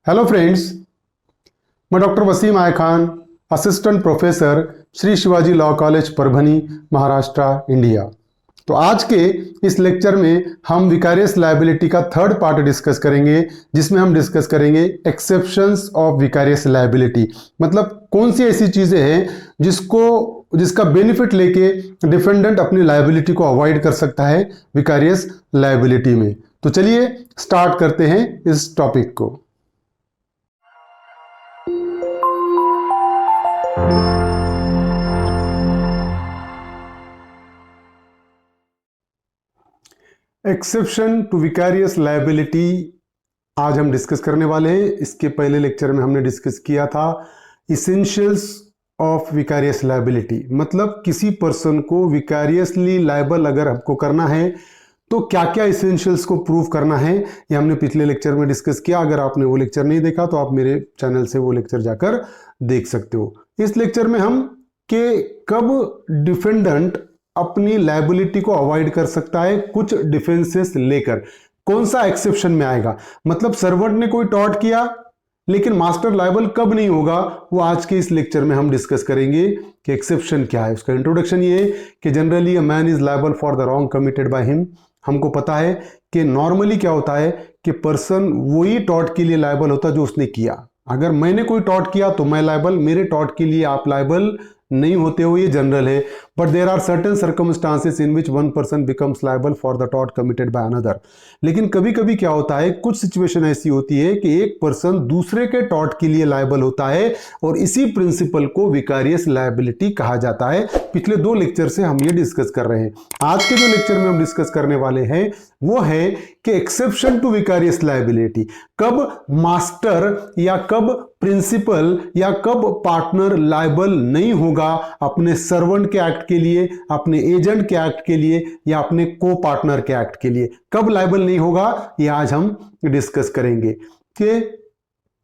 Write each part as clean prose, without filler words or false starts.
Hello friends, मैं doctor Wasim I Khan, assistant professor, Shri Shivaji law college Parbhani, Maharashtra, India. तो आज के इस लेक्चर में हम विकारियस लायबिलिटी का थर्ड पार्ट डिस्कस करेंगे, जिसमें हम डिस्कस करेंगे एक्सेप्शंस ऑफ विकारियस लायबिलिटी। मतलब कौन सी ऐसी चीजें हैं जिसका बेनिफिट लेके डिफेंडेंट अपनी लायबिलिटी को अवॉइड कर सकता है विकारियस लायबिलिटी में। तो चलिए स्टार्ट करते हैं इस टॉपिक को। एक्सेप्शन टू विकारियस लायबिलिटी आज हम डिस्कस करने वाले हैं। इसके पहले लेक्चर में हमने डिस्कस किया था इसेंशियल्स ऑफ विकारियस लायबिलिटी। मतलब किसी पर्सन को विकारियसली लायबल अगर हमको करना है तो क्या क्या इसेंशियल्स को प्रूव करना है, ये हमने पिछले लेक्चर में डिस्कस किया। अगर आपने वो लेक्चर नहीं देखा तो आप मेरे चैनल से वो लेक्चर जाकर देख सकते हो। इस लेक्चर में हम कब डिफेंडेंट अपनी लायबिलिटी को अवॉइड कर सकता है कुछ डिफेंसेस लेकर, कौन सा एक्सेप्शन में आएगा। मतलब सर्वेंट ने कोई टॉर्ट किया लेकिन मास्टर लायबल कब नहीं होगा, वो आज के इस लेक्चर में हम डिस्कस करेंगे कि एक्सेप्शन क्या है। उसका इंट्रोडक्शन ये है कि generally a man is liable for the wrong committed by him. हमको पता है कि नॉर्मली क्या होता है कि पर्सन वही टॉर्ट के लिए लायबल होता है जो उसने किया। अगर मैंने कोई टॉर्ट किया तो मैं लायबल, मेरे टॉर्ट के लिए आप लायबल नहीं होते हो, ये जनरल है। But there are certain circumstances in which one person becomes liable for the tort committed by another. लेकिन कभी कभी क्या होता है, कुछ सिचुएशन ऐसी होती है कि एक पर्सन दूसरे के टॉर्ट के लिए लायबल होता है और इसी प्रिंसिपल को विकारियस लायबिलिटी कहा जाता है। पिछले दो लेक्चर से हम ये डिस्कस कर रहे हैं। आज के जो लेक्चर में हम डिस्कस करने वाले हैं वो है कि एक्सेप्शन टू विकारियस लायबिलिटी, कब मास्टर या कब प्रिंसिपल या कब पार्टनर लायबल नहीं होगा अपने सर्वेंट के एक्ट के लिए, अपने एजेंट के एक्ट के लिए या अपने को पार्टनर के एक्ट के लिए, कब लायबल नहीं होगा, ये आज हम डिस्कस करेंगे। कि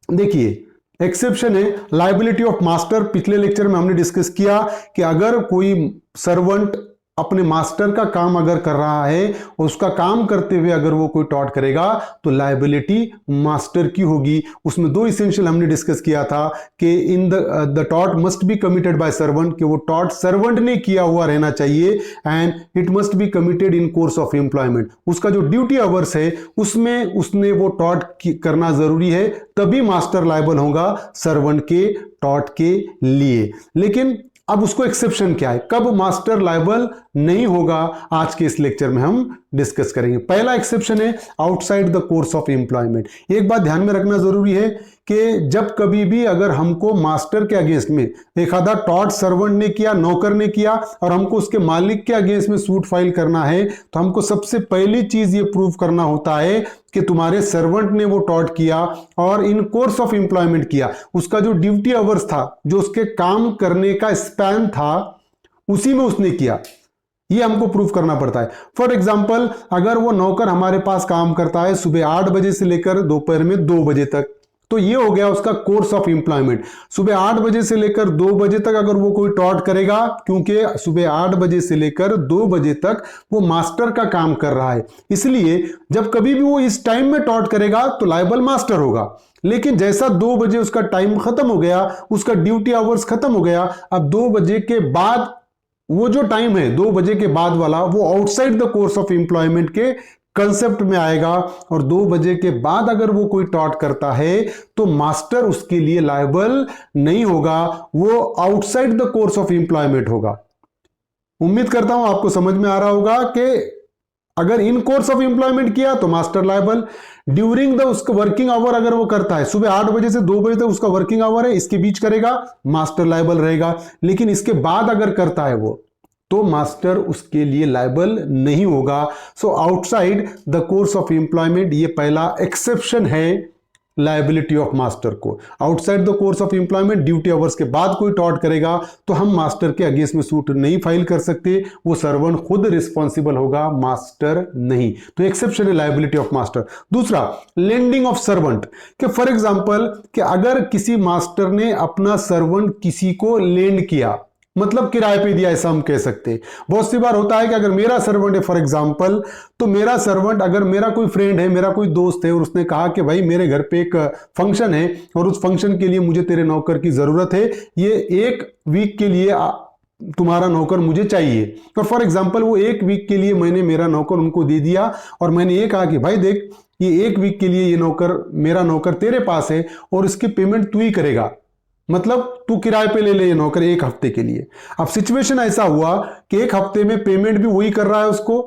देखिए एक्सेप्शन है लायबिलिटी ऑफ मास्टर। पिछले लेक्चर में हमने डिस्कस किया कि अगर कोई सर्वेंट अपने मास्टर का काम अगर कर रहा है, उसका काम करते हुए अगर वो कोई टॉर्ट करेगा तो लायबिलिटी मास्टर की होगी। उसमें दो इसेंशियल हमने डिस्कस किया था कि in the tort must be committed by servant, कि वो टॉर्ट सर्वेंट ने किया हुआ रहना चाहिए, and it must be committed in course of employment. उसका जो ड्यूटी आवर्स है उसमें उसने वो टॉर्ट करना जरूरी है, तभी मास्टर लायबल होगा सर्वेंट के टॉर्ट के लिए। लेकिन अब उसको एक्सेप्शन क्या है, कब मास्टर लायबल नहीं होगा, आज के इस लेक्चर में हम डिस्कस करेंगे। पहला एक्सेप्शन है outside the course of employment. एक बात ध्यान में रखना जरूरी है कि जब कभी भी अगर हमको मास्टर के अगेंस्ट में एक आधा टॉर्ट सर्वेंट ने किया, नौकर ने किया, और हमको उसके मालिक के अगेंस्ट में सूट फाइल करना है, तो हमको सबसे पहली चीज ये प्रूव करना होता है कि तुम्हारे सर्वेंट ने वो टॉर्ट किया और इन कोर्स ऑफ एम्प्लॉयमेंट किया। उसका जो ड्यूटी आवर्स था, जो उसके काम करने का स्पैन था, उसी में उसने किया, ये हमको प्रूफ करना पड़ता है। फॉर एग्जाम्पल, अगर वो नौकर हमारे पास काम करता है सुबह 8 बजे से लेकर दोपहर में 2 बजे तक, तो ये हो गया उसका कोर्स ऑफ एम्प्लॉयमेंट। सुबह 8 बजे से लेकर 2 बजे तक अगर वो कोई टॉर्ट करेगा, क्योंकि सुबह 8 बजे से लेकर 2 बजे तक वो मास्टर का काम कर रहा है, इसलिए जब कभी भी वो इस टाइम में टॉर्ट करेगा तो लायबल मास्टर होगा। लेकिन जैसा 2 बजे उसका टाइम खत्म हो गया, उसका ड्यूटी आवर्स खत्म हो गया, अब 2 बजे के बाद वो जो टाइम है 2 बजे के बाद वाला, वो outside the course of employment के कंसेप्ट में आएगा। और 2 बजे के बाद अगर वो कोई टॉर्ट करता है तो मास्टर उसके लिए लायबल नहीं होगा, वो outside the course of employment होगा। उम्मीद करता हूं आपको समझ में आ रहा होगा कि अगर इन कोर्स ऑफ एम्प्लॉयमेंट किया तो मास्टर लायबल, ड्यूरिंग द उसका वर्किंग आवर अगर वो करता है, सुबह 8 बजे से 2 बजे तक उसका वर्किंग आवर है, इसके बीच करेगा मास्टर लायबल रहेगा। लेकिन इसके बाद अगर करता है वो, तो मास्टर उसके लिए लायबल नहीं होगा। So outside the course of employment, ये पहला एक्सेप्शन है लायबिलिटी ऑफ मास्टर को। Outside the course of employment, duty hours के बाद कोई टॉर्ट करेगा तो हम मास्टर के अगेंस्ट में सूट नहीं फाइल कर सकते, वो सर्वेंट खुद रिस्पॉन्सिबल होगा, मास्टर नहीं। तो एक्सेप्शन है लायबिलिटी ऑफ मास्टर। दूसरा, लेंडिंग ऑफ सर्वेंट, कि फॉर एग्जांपल कि अगर किसी मास्टर ने अपना सर्वेंट किसी को लेंड किया, मतलब किराए पे दिया, ऐसा हम कह सकते हैं। बहुत सी बार होता है कि अगर मेरा सर्वेंट है फॉर एग्जांपल, तो मेरा सर्वेंट, अगर मेरा कोई फ्रेंड है, मेरा कोई दोस्त है और उसने कहा कि भाई मेरे घर पे एक फंक्शन है और उस फंक्शन के लिए मुझे तेरे नौकर की जरूरत है, ये 1 वीक के लिए तुम्हारा नौकर मुझे चाहिए। और फॉर एग्जांपल वो 1 वीक के लिए मैंने मेरा नौकर उनको दे दिया और मैंने ये कहा कि भाई देख, ये 1 वीक के लिए ये नौकर, मेरा नौकर तेरे पास है और इसकी पेमेंट तू ही करेगा, मतलब तू किराए पे ले ले ये नौकर 1 हफ्ते के लिए। अब सिचुएशन ऐसा हुआ कि 1 हफ्ते में पेमेंट भी वही कर रहा है उसको,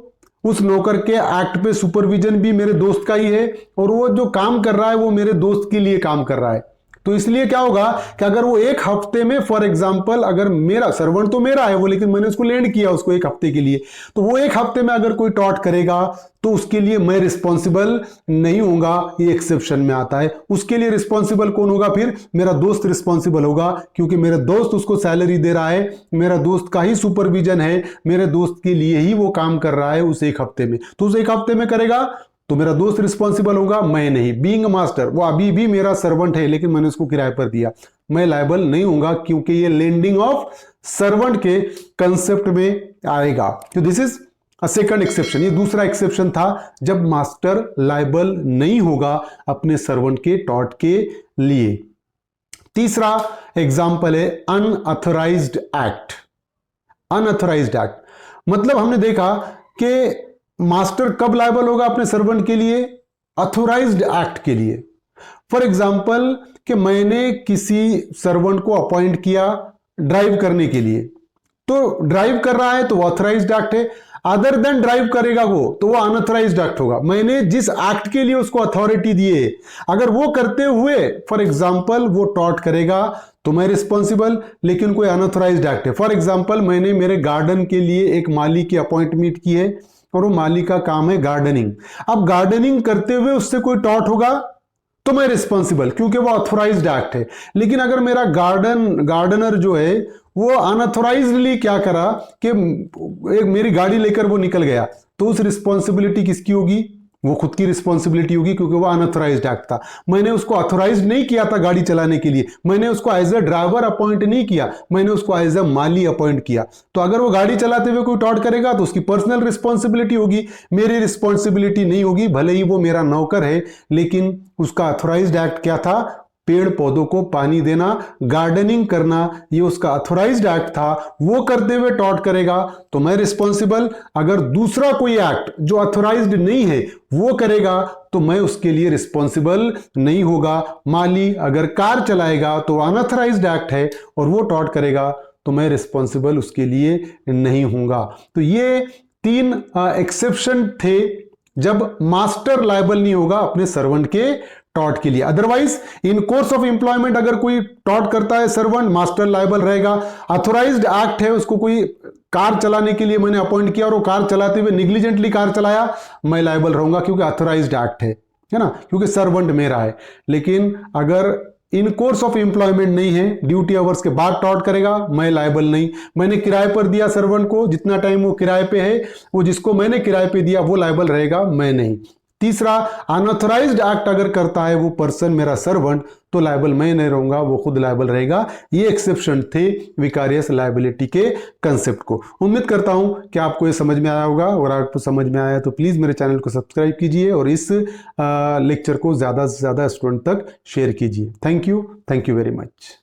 उस नौकर के एक्ट पे सुपरविजन भी मेरे दोस्त का ही है और वो जो काम कर रहा है वो मेरे दोस्त के लिए काम कर रहा है। तो इसलिए क्या होगा कि अगर वो 1 हफ्ते में, फॉर एग्जांपल अगर मेरा सर्वेंट तो मेरा है वो, लेकिन मैंने उसको लैंड किया उसको 1 हफ्ते के लिए, तो वो 1 हफ्ते में अगर कोई टॉट करेगा तो उसके लिए मैं रिस्पॉन्सिबल नहीं होऊंगा, ये एक्सेप्शन में आता है। उसके लिए रिस्पॉन्सिबल कौन होगा? फिर मेरा दोस्त रिस्पॉन्सिबल होगा, क्योंकि मेरा दोस्त उसको सैलरी दे रहा है, मेरा दोस्त का ही सुपरविजन है, मेरे दोस्त के लिए ही वो काम कर रहा है उस 1 हफ्ते में। तो उस 1 हफ्ते में करेगा तो मेरा दोस्त रिस्पॉन्सिबल होगा, मैं नहीं। बीइंग अ मास्टर, वो अभी भी मेरा सर्वेंट है लेकिन मैंने उसको किराए पर दिया, मैं लायबल नहीं होऊंगा, क्योंकि ये लेंडिंग ऑफ सर्वेंट के कंसेप्ट में आएगा। तो this is a second exception. ये दूसरा एक्सेप्शन था जब मास्टर लायबल नहीं होगा अपने सर्वेंट के टॉट के लिए। तीसरा एग्जाम्पल है अनऑथराइज्ड एक्ट। अनऑथराइज्ड एक्ट मतलब हमने देखा कि मास्टर कब लायबल होगा अपने सर्वेंट के लिए? ऑथोराइज्ड एक्ट के लिए। फॉर एग्जाम्पल कि मैंने किसी सर्वेंट को अपॉइंट किया ड्राइव करने के लिए, तो ड्राइव कर रहा है तो वो ऑथराइज्ड एक्ट है। अदर देन ड्राइव करेगा वो, तो वो अनऑथराइज्ड एक्ट होगा। मैंने जिस एक्ट के लिए उसको अथॉरिटी दी है, अगर वो करते हुए फॉर एग्जाम्पल वो टॉट करेगा तो मैं रिस्पॉन्सिबल, लेकिन कोई अनऑथराइज्ड एक्ट है। फॉर एग्जाम्पल मैंने मेरे गार्डन के लिए एक माली की अपॉइंटमेंट की है और वो माली का काम है गार्डनिंग। अब गार्डनिंग करते हुए उससे कोई टॉट होगा तो मैं रिस्पॉन्सिबल, क्योंकि वो ऑथोराइज्ड एक्ट है। लेकिन अगर मेरा गार्डनर जो है वो अनऑथोराइज्डली क्या करा कि एक मेरी गाड़ी लेकर वो निकल गया, तो उस रिस्पॉन्सिबिलिटी किसकी होगी? वो खुद की रिस्पॉन्सिबिलिटी होगी, क्योंकि वो अनऑथोराइज्ड एक्ट था। मैंने उसको ऑथोराइज्ड नहीं किया था गाड़ी चलाने के लिए, मैंने उसको एज अ ड्राइवर अपॉइंट नहीं किया, मैंने उसको एज अ माली अपॉइंट किया। तो अगर वो गाड़ी चलाते हुए कोई टॉट करेगा तो उसकी पर्सनल रिस्पॉन्सिबिलिटी होगी, मेरी रिस्पॉन्सिबिलिटी नहीं होगी। भले ही वो मेरा नौकर है, लेकिन उसका ऑथोराइज्ड एक्ट क्या था? पेड़ पौधों को पानी देना, गार्डनिंग करना, ये उसका ऑथोराइज्ड एक्ट था। वो करते हुए टॉट करेगा तो मैं रिस्पॉन्सिबल। अगर दूसरा कोई एक्ट जो ऑथोराइज्ड नहीं है वो करेगा तो मैं उसके लिए रिस्पॉन्सिबल नहीं होगा। माली अगर कार चलाएगा तो अनऑथराइज्ड एक्ट है और वो टॉट करेगा तो मैं रिस्पॉन्सिबल उसके लिए नहीं होऊंगा। तो ये 3 एक्सेप्शन थे जब मास्टर लायबल नहीं होगा अपने सर्वेंट के टॉट के लिए। Otherwise in course of employment अगर कोई टॉट करता है सर्वेंट, मास्टर लायबल रहेगा। ऑथोराइज्ड एक्ट है, उसको कोई कार चलाने के लिए मैंने अपॉइंट किया और वो कार चलाते हुए निग्लिजेंटली कार चलाया, मैं लायबल रहूंगा, क्योंकि ऑथोराइज्ड एक्ट है ना, क्योंकि सर्वेंट मेरा है। लेकिन अगर इन कोर्स ऑफ एम्प्लॉयमेंट नहीं है, ड्यूटी आवर्स के बाद टॉट करेगा, मैं लायबल नहीं। मैंने किराए पर दिया सर्वेंट को, जितना टाइम वो किराए पे है, वो जिसको मैंने किराए पे दिया वो लायबल रहेगा, मैं नहीं। तीसरा, अनऑथराइज्ड एक्ट अगर करता है वो पर्सन, मेरा सर्वेंट, तो लायबल मैं नहीं रहूंगा, वो खुद लायबल रहेगा। ये एक्सेप्शन थे विकारियस लायबिलिटी के कंसेप्ट को। उम्मीद करता हूं कि आपको ये समझ में आया होगा, और आपको समझ में आया तो प्लीज मेरे चैनल को सब्सक्राइब कीजिए और इस लेक्चर को ज्यादा से ज्यादा स्टूडेंट तक शेयर कीजिए। Thank you very much.